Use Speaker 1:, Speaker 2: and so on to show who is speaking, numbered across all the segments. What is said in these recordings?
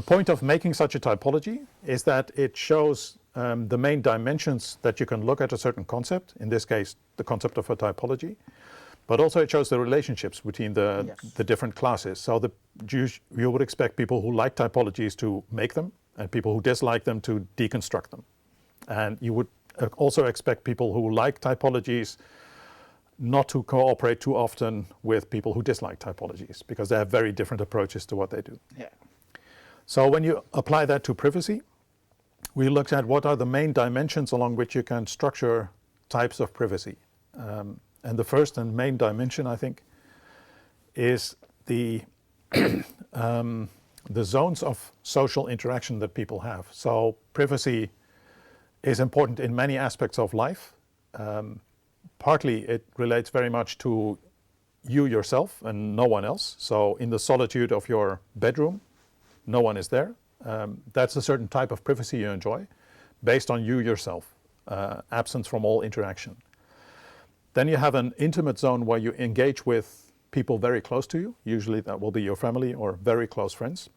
Speaker 1: point of making such a typology is that it shows the main dimensions that you can look at a certain concept, in this case the concept of a typology, but also it shows the relationships between the different classes. So you would expect people who like typologies to make them and people who dislike them to deconstruct them. And you would also expect people who like typologies not to cooperate too often with people who dislike typologies, because they have very different approaches to what they do.
Speaker 2: Yeah.
Speaker 1: So when you apply that to privacy, we looked at what are the main dimensions along which you can structure types of privacy. And the first and main dimension, I think, is the zones of social interaction that people have. So privacy is important in many aspects of life. Partly it relates very much to you yourself and no one else. So in the solitude of your bedroom, no one is there. That's a certain type of privacy you enjoy based on you yourself, absence from all interaction. Then you have an intimate zone where you engage with people very close to you. Usually that will be your family or very close friends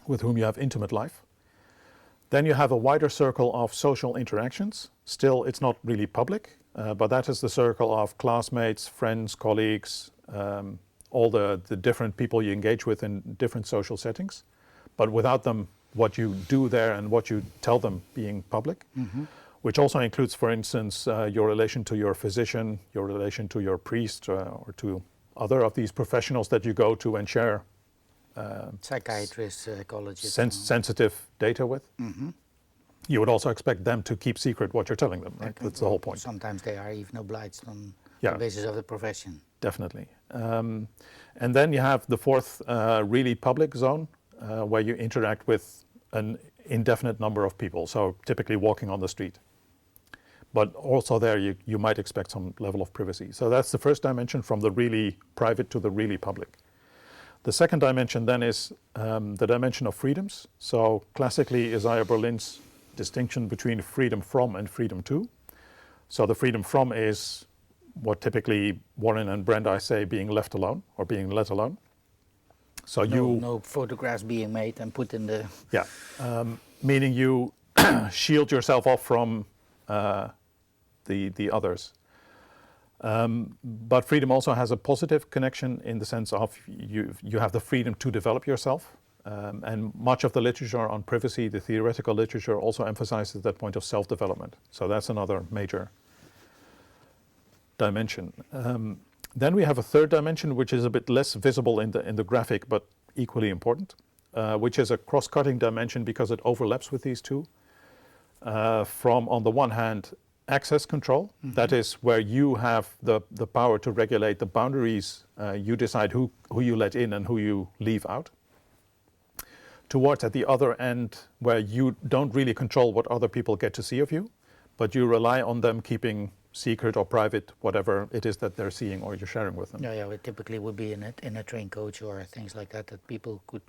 Speaker 1: with whom you have intimate life. Then you have a wider circle of social interactions. Still, it's not really public, but that is the circle of classmates, friends, colleagues, all the different people you engage with in different social settings. But without them, what you do there and what you tell them being public, which also includes, for instance, your relation to your physician, your relation to your priest, or to other of these professionals that you go to and share
Speaker 2: psychiatrists, psychologists,
Speaker 1: sensitive data with. You would also expect them to keep secret what you're telling them, right?
Speaker 2: Okay.
Speaker 1: That's the whole point.
Speaker 2: Sometimes they are even obliged on the basis of the profession.
Speaker 1: Definitely. And then you have the fourth really public zone where you interact with an indefinite number of people, so typically walking on the street. But also there you might expect some level of privacy. So that's the first dimension, from the really private to the really public. The second dimension then is the dimension of freedoms. So classically, Isaiah Berlin's distinction between freedom from and freedom to. So the freedom from is what typically Warren and Brandeis say, being left alone or being let alone. So
Speaker 2: no photographs being made and put in the...
Speaker 1: Yeah, meaning you shield yourself off from the others. But freedom also has a positive connection in the sense of you have the freedom to develop yourself. And much of the literature on privacy, the theoretical literature, also emphasizes that point of self-development. So that's another major dimension. Then we have a third dimension, which is a bit less visible in the graphic, but equally important, which is a cross-cutting dimension because it overlaps with these two. From, on the one hand, access control. That is where you have the power to regulate the boundaries. You decide who you let in and who you leave out. Towards at the other end, where you don't really control what other people get to see of you, but you rely on them keeping secret or private whatever it is that they're seeing or you're sharing with them.
Speaker 2: Yeah, it typically would be in a train coach or things like that people could.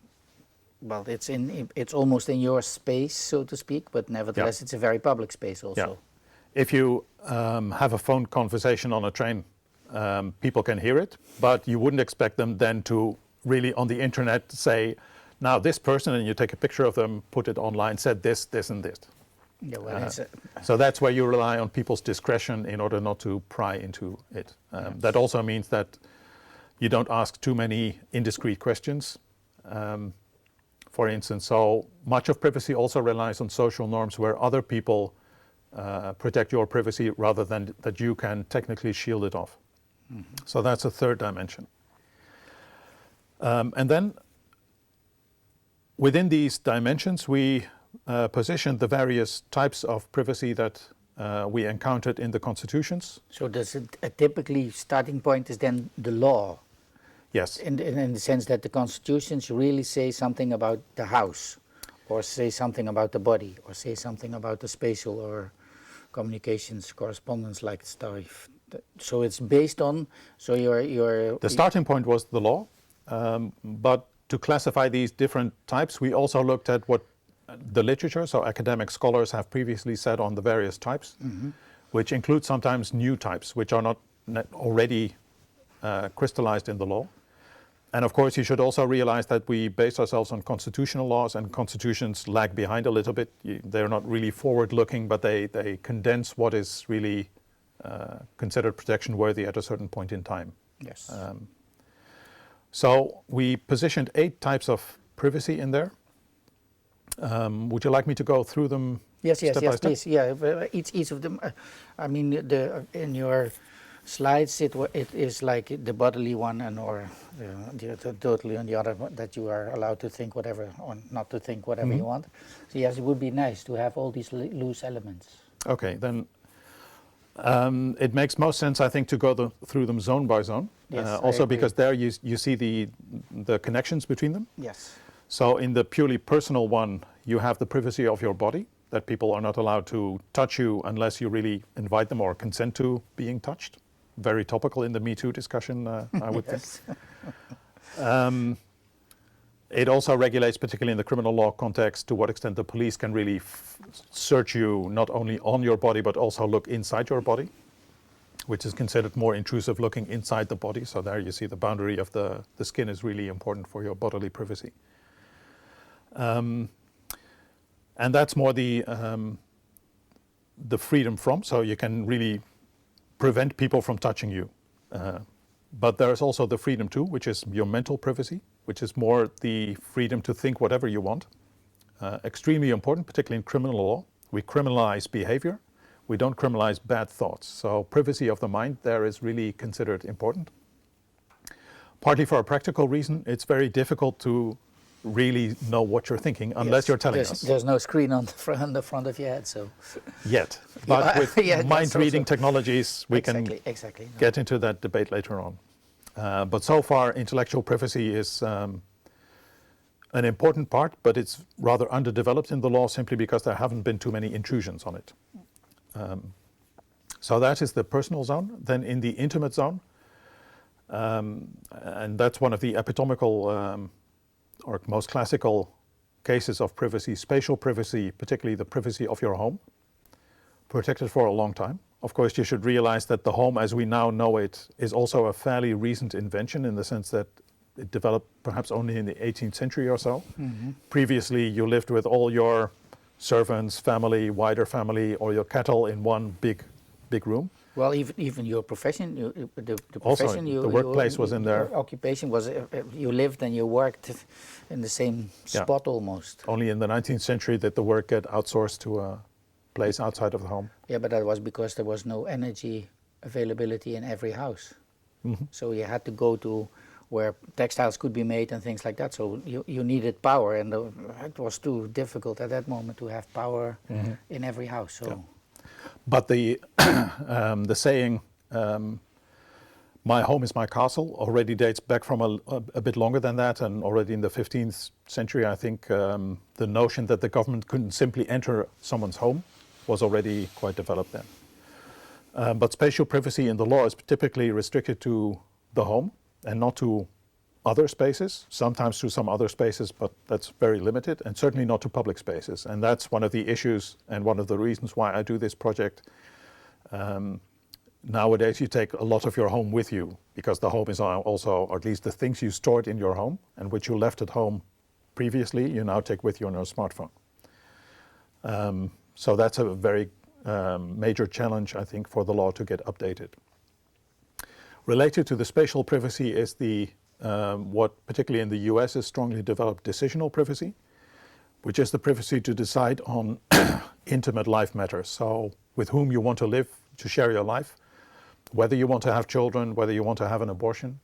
Speaker 2: Well, it's almost in your space, so to speak, but nevertheless, it's a very public space also.
Speaker 1: Yeah. If you have a phone conversation on a train, people can hear it, but you wouldn't expect them then to really on the internet say, now this person, and you take a picture of them, put it online, said this, this, and this.
Speaker 2: Yeah, well,
Speaker 1: so that's where you rely on people's discretion in order not to pry into it. That also means that you don't ask too many indiscreet questions. For instance, so much of privacy also relies on social norms where other people protect your privacy rather than that you can technically shield it off. So that's a third dimension. And then within these dimensions, we positioned the various types of privacy that we encountered in the constitutions.
Speaker 2: So does a typically starting point is then the law?
Speaker 1: Yes.
Speaker 2: In the sense that the constitutions really say something about the house, or say something about the body, or say something about the spatial or communications correspondence like stuff. So it's based on, so your
Speaker 1: the starting point was the law, but to classify these different types, we also looked at what the literature, so academic scholars have previously said on the various types, which include sometimes new types, which are not already crystallized in the law. And of course, you should also realize that we base ourselves on constitutional laws, and constitutions lag behind a little bit. They're not really forward-looking, but they condense what is really considered protection-worthy at a certain point in time.
Speaker 2: Yes.
Speaker 1: So we positioned 8 types of privacy in there. Would you like me to go through them?
Speaker 2: Yes,
Speaker 1: step by step?
Speaker 2: please. Yeah, each of them. I mean, in your slides, it is like the bodily one, and or totally on the other one, that you are allowed to think whatever or not to think whatever you want. So yes, it would be nice to have all these loose elements.
Speaker 1: Okay, then it makes most sense, I think, to go through them zone by zone.
Speaker 2: Yes,
Speaker 1: also because there you see the connections between them.
Speaker 2: Yes.
Speaker 1: So in the purely personal one, you have the privacy of your body, that people are not allowed to touch you unless you really invite them or consent to being touched. Very topical in the Me Too discussion, I would think. It also regulates, particularly in the criminal law context, to what extent the police can really search you not only on your body but also look inside your body, which is considered more intrusive, looking inside the body. So there you see the boundary of the skin is really important for your bodily privacy. And that's more the freedom from, so you can really prevent people from touching you. But there's also the freedom to, which is your mental privacy, which is more the freedom to think whatever you want. Extremely important, particularly in criminal law. We criminalize behavior. We don't criminalize bad thoughts. So privacy of the mind there is really considered important. Partly for a practical reason, it's very difficult to really know what you're thinking unless you're telling us.
Speaker 2: There's no screen on the front of your head, so.
Speaker 1: Yet. But with mind-reading technologies, we can get into that debate later on. But so far, intellectual privacy is an important part, but it's rather underdeveloped in the law simply because there haven't been too many intrusions on it. So that is the personal zone. Then in the intimate zone, and that's one of the epitomical or most classical cases of privacy, spatial privacy, particularly the privacy of your home, protected for a long time. Of course, you should realize that the home as we now know it is also a fairly recent invention in the sense that it developed perhaps only in the 18th century or so. Mm-hmm. Previously, you lived with all your servants, family, wider family, or your cattle in one big room.
Speaker 2: Well, even your profession, the
Speaker 1: profession, the workplace was in there.
Speaker 2: Your occupation was, you lived and you worked in the same spot almost.
Speaker 1: Only in the 19th century did the work get outsourced to a place outside of the home.
Speaker 2: Yeah, but that was because there was no energy availability in every house. Mm-hmm. So you had to go to where textiles could be made and things like that. So you needed power, and it was too difficult at that moment to have power in every house. So. Yeah.
Speaker 1: But the saying, my home is my castle, already dates back from a bit longer than that, and already in the 15th century, I think the notion that the government couldn't simply enter someone's home was already quite developed then. But spatial privacy in the law is typically restricted to the home and not to other spaces, sometimes to some other spaces, but that's very limited, and certainly not to public spaces. And that's one of the issues and one of the reasons why I do this project. Nowadays, you take a lot of your home with you because the home is also, or at least the things you stored in your home and which you left at home previously, you now take with you on your smartphone. So that's a very major challenge, I think, for the law to get updated. Related to the spatial privacy is the what particularly in the US is strongly developed decisional privacy, which is the privacy to decide on intimate life matters. So with whom you want to live, to share your life, whether you want to have children, whether you want to have an abortion,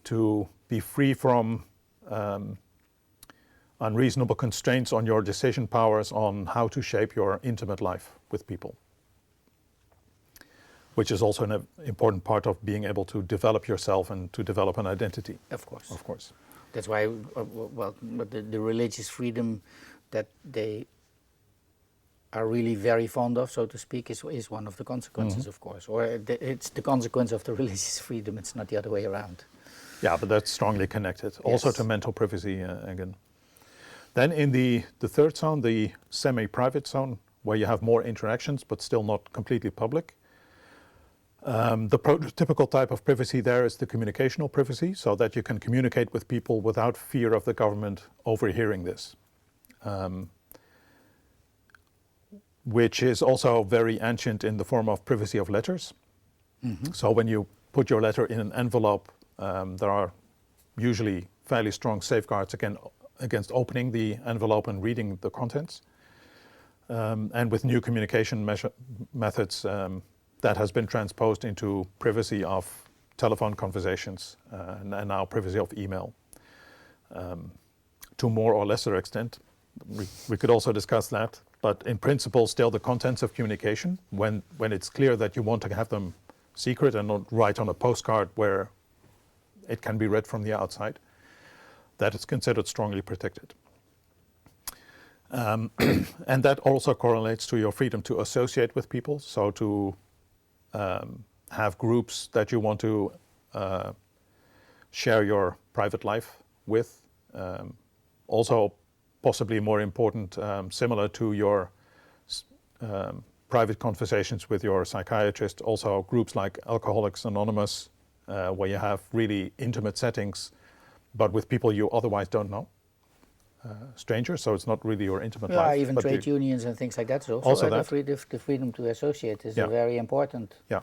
Speaker 1: to be free from unreasonable constraints on your decision powers on how to shape your intimate life with people, which is also an important part of being able to develop yourself and to develop an identity.
Speaker 2: Of course.
Speaker 1: Of course.
Speaker 2: That's why, the religious freedom that they are really very fond of, so to speak, is one of the consequences, of course. Or it's the consequence of the religious freedom, it's not the other way around. Yeah,
Speaker 1: but that's strongly connected, also to mental privacy again. Then in the third zone, the semi-private zone, where you have more interactions but still not completely public, The prototypical type of privacy there is the communicational privacy, so that you can communicate with people without fear of the government overhearing this, which is also very ancient in the form of privacy of letters. So when you put your letter in an envelope, there are usually fairly strong safeguards against opening the envelope and reading the contents. And with new communication methods, that has been transposed into privacy of telephone conversations and now privacy of email to more or lesser extent. We could also discuss that, but in principle, still the contents of communication, when it's clear that you want to have them secret and not write on a postcard where it can be read from the outside, that is considered strongly protected. And that also correlates to your freedom to associate with people, so to have groups that you want to share your private life with. Also, possibly more important, similar to your private conversations with your psychiatrist, also groups like Alcoholics Anonymous, where you have really intimate settings, but with people you otherwise don't know. Strangers, so it's not really your intimate life.
Speaker 2: Yeah, even trade unions and things like that. So
Speaker 1: also that.
Speaker 2: The freedom to associate is a very important.
Speaker 1: Yeah,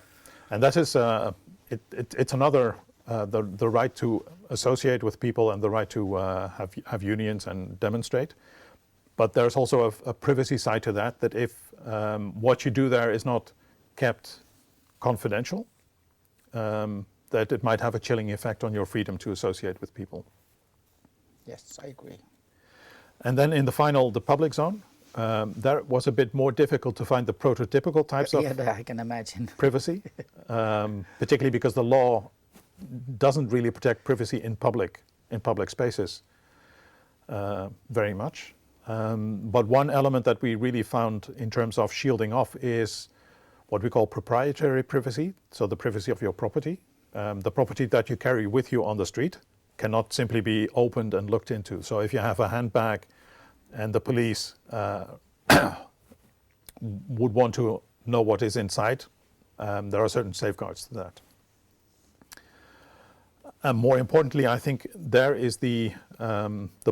Speaker 1: and that is it's another the right to associate with people and the right to have unions and demonstrate. But there's also a privacy side to that. That if what you do there is not kept confidential, that it might have a chilling effect on your freedom to associate with people.
Speaker 2: Yes, I agree.
Speaker 1: And then in the public zone, there was a bit more difficult to find the prototypical types of
Speaker 2: I can imagine.
Speaker 1: privacy, particularly because the law doesn't really protect privacy in public spaces very much. But one element that we really found in terms of shielding off is what we call proprietary privacy, so the privacy of your property. The property that you carry with you on the street cannot simply be opened and looked into. So if you have a handbag and the police would want to know what is inside, there are certain safeguards to that. And more importantly, I think there is the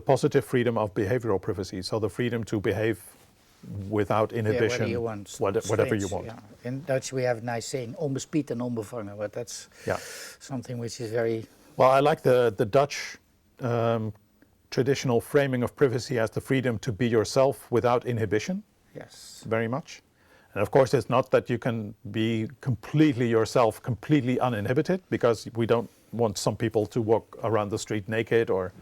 Speaker 1: positive freedom of behavioral privacy, so the freedom to behave without inhibition, whatever you want.
Speaker 2: Yeah. In Dutch we have a nice saying, onbespied en onbevangen, but that's something which is very...
Speaker 1: Well, I like the Dutch traditional framing of privacy as the freedom to be yourself without inhibition.
Speaker 2: Yes.
Speaker 1: Very much. And of course, it's not that you can be completely yourself, completely uninhibited, because we don't want some people to walk around the street naked or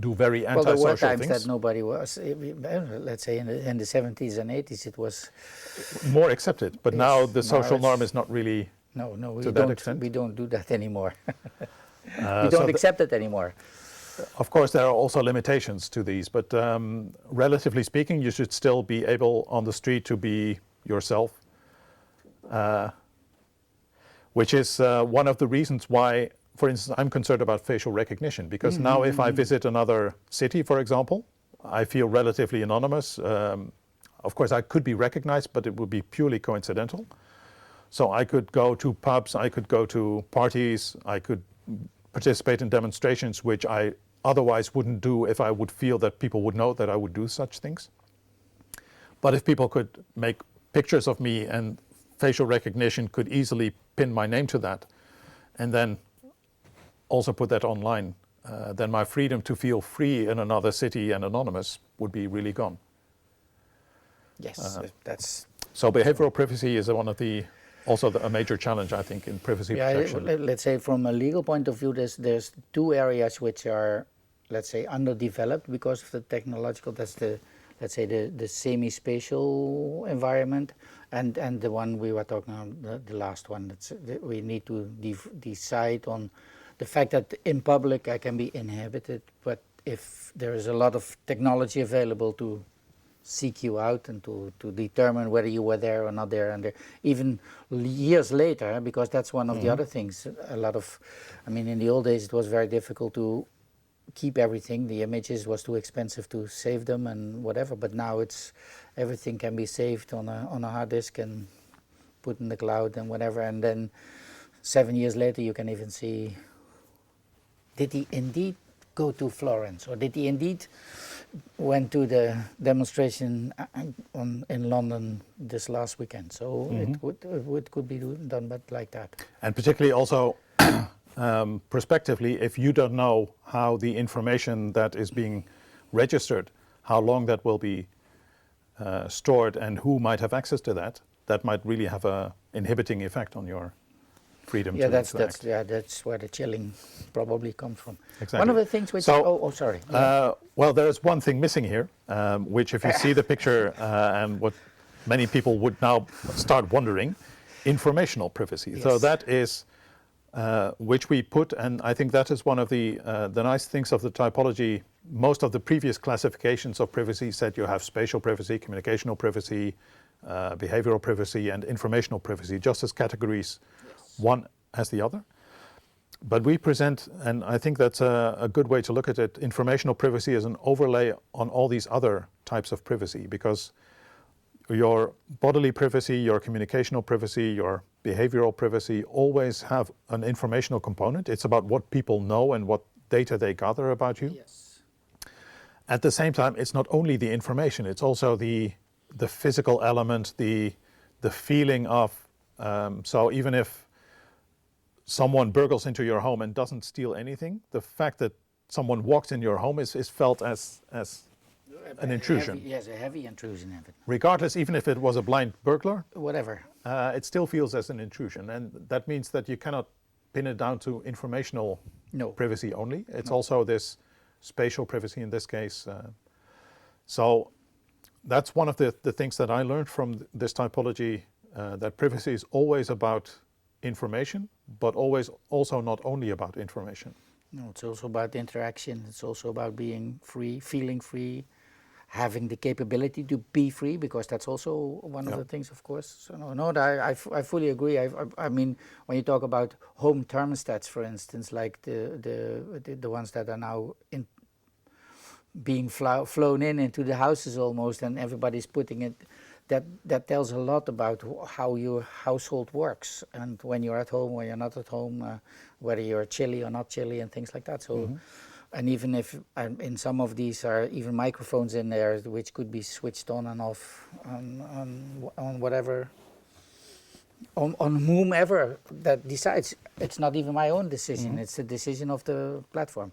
Speaker 1: do very antisocial things.
Speaker 2: Well, there were times that nobody was. Let's say in the 70s and 80s, it was
Speaker 1: more accepted. But now the social norm is not really.
Speaker 2: No, we don't do that anymore. We don't accept it anymore.
Speaker 1: Of course, there are also limitations to these, but relatively speaking, you should still be able on the street to be yourself, which is one of the reasons why, for instance, I'm concerned about facial recognition, because now if I visit another city, for example, I feel relatively anonymous. Of course, I could be recognized, but it would be purely coincidental. So I could go to pubs, I could go to parties, I could participate in demonstrations, which I otherwise wouldn't do if I would feel that people would know that I would do such things. But if people could make pictures of me and facial recognition could easily pin my name to that, and then also put that online, then my freedom to feel free in another city and anonymous would be really gone.
Speaker 2: Yes, that's...
Speaker 1: So behavioral privacy is one of the also a major challenge, I think, in privacy protection.
Speaker 2: Let's say from a legal point of view, there's two areas which are, let's say, underdeveloped because of the technological. That's the, let's say, the semi-spatial environment, and the one we were talking about, the last one. We need to decide on the fact that in public I can be inhibited, but if there is a lot of technology available to seek you out and to determine whether you were there or not there, and even years later, because that's one of the other things. A lot of, I mean, in the old days it was very difficult to keep everything. The images was too expensive to save them and whatever. But now it's everything can be saved on a hard disk, and put in the cloud and whatever, and then 7 years later you can even see, did he indeed go to Florence, or did he indeed went to the demonstration in London this last weekend? So it could be done, but like that.
Speaker 1: And particularly also prospectively, if you don't know how the information that is being registered, how long that will be stored and who might have access to that, that might really have a inhibiting effect on your freedom to act.
Speaker 2: That's where the chilling probably comes from.
Speaker 1: Exactly.
Speaker 2: One of the things which...
Speaker 1: So,
Speaker 2: sorry.
Speaker 1: Well, there's one thing missing here, which if you see the picture and what many people would now start wondering, informational privacy.
Speaker 2: Yes.
Speaker 1: So that is which we put, and I think that is one of the nice things of the typology. Most of the previous classifications of privacy said you have spatial privacy, communicational privacy, behavioral privacy, and informational privacy, just as categories, one as the other. But we present, and I think that's a good way to look at it, informational privacy as an overlay on all these other types of privacy, because your bodily privacy, your communicational privacy, your behavioral privacy always have an informational component. It's about what people know and what data they gather about you.
Speaker 2: Yes.
Speaker 1: At the same time, it's not only the information, it's also the physical element, the feeling of, so even if someone burgles into your home and doesn't steal anything, the fact that someone walks in your home is felt as an intrusion.
Speaker 2: Yes, a heavy intrusion.
Speaker 1: Regardless, even if it was a blind burglar,
Speaker 2: whatever,
Speaker 1: it still feels as an intrusion. And that means that you cannot pin it down to informational privacy only. It's also this spatial privacy in this case. So that's one of the things that I learned from this typology, that privacy is always about information, but always also not only about information.
Speaker 2: No, it's also about interaction. It's also about being free, feeling free, having the capability to be free, because that's also one of the things, of course. So I fully agree. I mean, when you talk about home thermostats, for instance, like the ones that are now being flown into the houses almost, and everybody's putting it. That tells a lot about how your household works, and when you're at home, when you're not at home, whether you're chilly or not chilly, and things like that. So, and even if in some of these are even microphones in there, which could be switched on and off on whatever, on whomever that decides. It's not even my own decision; it's the decision of the platform.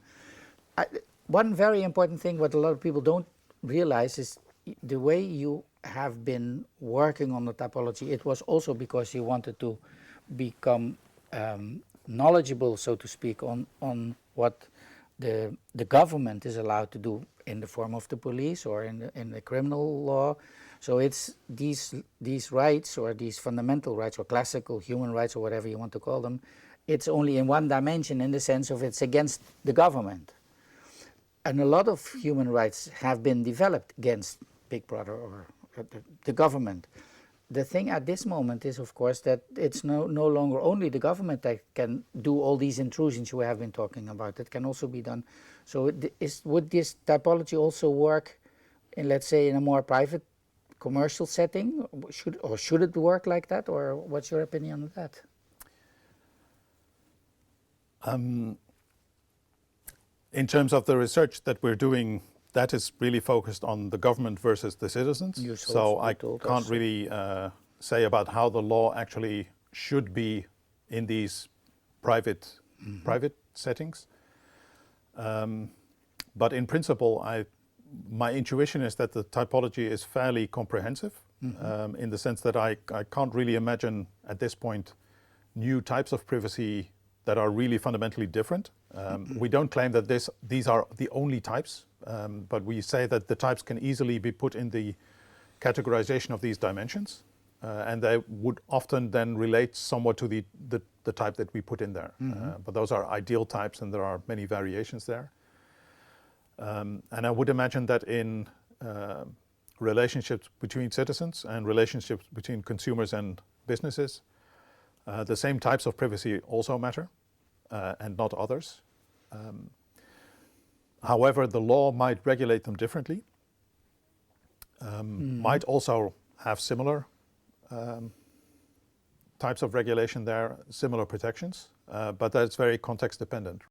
Speaker 2: One very important thing, what a lot of people don't realize, is the way you have been working on the typology. It was also because you wanted to become knowledgeable, so to speak, on what the government is allowed to do in the form of the police or in the criminal law. So it's these rights, or these fundamental rights, or classical human rights, or whatever you want to call them. It's only in one dimension, in the sense of it's against the government. And a lot of human rights have been developed against Big Brother or the government. The thing at this moment is, of course, that it's no longer only the government that can do all these intrusions we have been talking about. It can also be done. So would this typology also work in, let's say, in a more private commercial setting? Should it work like that? Or what's your opinion on that?
Speaker 1: In terms of the research that we're doing, that is really focused on the government versus the citizens. So I can't really say about how the law actually should be in these private settings. But in principle, my intuition is that the typology is fairly comprehensive, in the sense that I can't really imagine at this point new types of privacy that are really fundamentally different. We don't claim that these are the only types, but we say that the types can easily be put in the categorization of these dimensions, and they would often then relate somewhat to the type that we put in there. But those are ideal types, and there are many variations there. And I would imagine that in relationships between citizens and relationships between consumers and businesses, the same types of privacy also matter, and not others. However, the law might regulate them differently, might also have similar types of regulation there, similar protections, but that's very context dependent.